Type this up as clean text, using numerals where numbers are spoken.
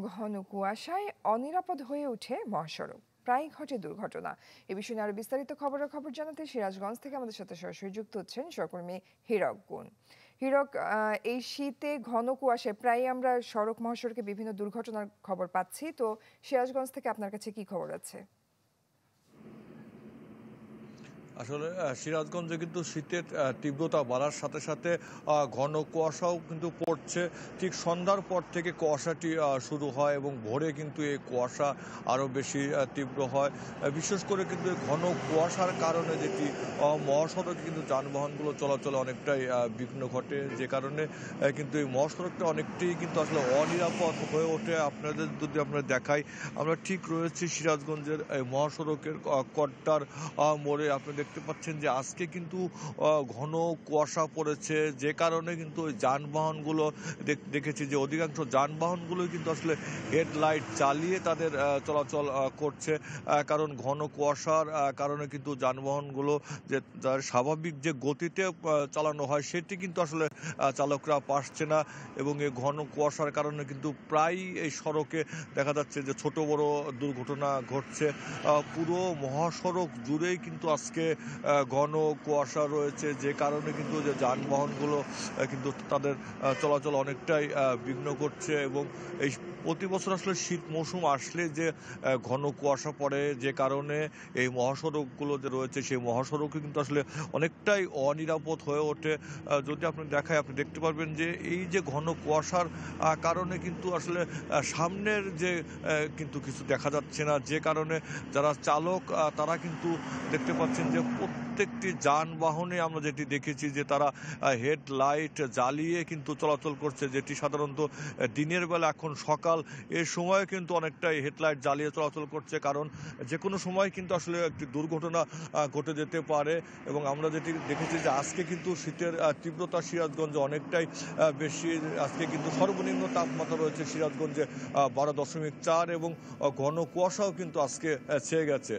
ঘন কুয়াশায় অনিরাপদ হয়ে ওঠে মহাসড়ক, প্রায় ঘটে দুর্ঘটনা। এ বিষয়ে আরো বিস্তারিত খবর জানাতে সিরাজগঞ্জ থেকে আমাদের সাথে সরাসরি যুক্ত হচ্ছেন সহকর্মী হীরক গুণ। হীরক, এই শীতে ঘন কুয়াশায় প্রায় আমরা মহাসড়কে বিভিন্ন দুর্ঘটনার খবর পাচ্ছি, তো সিরাজগঞ্জ থেকে আপনার কাছে কি খবর আছে? আসলে সিরাজগঞ্জে কিন্তু শীতের তীব্রতা বাড়ার সাথে সাথে ঘন কুয়াশাও কিন্তু পড়ছে। ঠিক সন্ধ্যার পর থেকে কুয়াশাটি শুরু হয় এবং ভোরে কিন্তু এই কুয়াশা আরও বেশি তীব্র হয়। বিশেষ করে কিন্তু ঘন কুয়াশার কারণে যেটি মহাসড়কে কিন্তু যানবাহনগুলো চলাচলে অনেকটাই বিঘ্ন ঘটে, যে কারণে কিন্তু এই মহাসড়কটা অনেকটাই কিন্তু আসলে অনিরাপদ হয়ে ওঠে। আপনাদের যদি আমরা দেখাই, আমরা ঠিক রয়েছি সিরাজগঞ্জের মহাসড়কের কড্ডার মোড়ে। আপনি দেখতে পাচ্ছেন যে আজকে কিন্তু ঘন কুয়াশা পড়েছে, যে কারণে কিন্তু ওই যানবাহনগুলো দেখেছি যে অধিকাংশ যানবাহনগুলো কিন্তু আসলে হেডলাইট জ্বালিয়ে তাদের চলাচল করছে। কারণ ঘন কুয়াশার কারণে কিন্তু যানবাহনগুলো যে তার স্বাভাবিক যে গতিতে চালানো হয় সেটি কিন্তু আসলে চালকরা পারছে না, এবং এই ঘন কুয়াশার কারণে কিন্তু প্রায় এই সড়কে দেখা যাচ্ছে যে ছোট বড় দুর্ঘটনা ঘটছে। পুরো মহাসড়ক জুড়েই কিন্তু আজকে ঘন কুয়াশা রয়েছে, যে কারণে কিন্তু যে যানবাহনগুলো কিন্তু তাদের চলাচল অনেকটাই বিঘ্ন করছে। এবং এই প্রতি বছর আসলে শীত মৌসুম আসলে যে ঘন কুয়াশা পড়ে, যে কারণে এই মহাসড়কগুলো যে রয়েছে সেই মহাসড়কে কিন্তু আসলে অনেকটাই অনিরাপদ হয়ে ওঠে। যদি আপনি দেখায়, আপনি দেখতে পারবেন যে এই যে ঘন কুয়াশার কারণে কিন্তু আসলে সামনের যে কিন্তু কিছু দেখা যাচ্ছে না, যে কারণে যারা চালক তারা কিন্তু দেখতে পাচ্ছেন যে প্রত্যেকটি যানবাহনে আমরা যেটি দেখেছি যে তারা হেডলাইট জ্বালিয়ে কিন্তু চলাচল করছে, যেটি সাধারণত দিনের বেলা এখন সকাল এই সময়ে কিন্তু অনেকটাই হেডলাইট জ্বালিয়ে চলাচল করছে, কারণ যে কোনো সময় কিন্তু আসলে একটি দুর্ঘটনা ঘটে যেতে পারে। এবং আমরা যেটি দেখেছি যে আজকে কিন্তু শীতের তীব্রতা সিরাজগঞ্জে অনেকটাই বেশি। আজকে কিন্তু সর্বনিম্ন তাপমাত্রা রয়েছে সিরাজগঞ্জে 12.4, এবং ঘন কুয়াশাও কিন্তু আজকে ছেয়ে গেছে।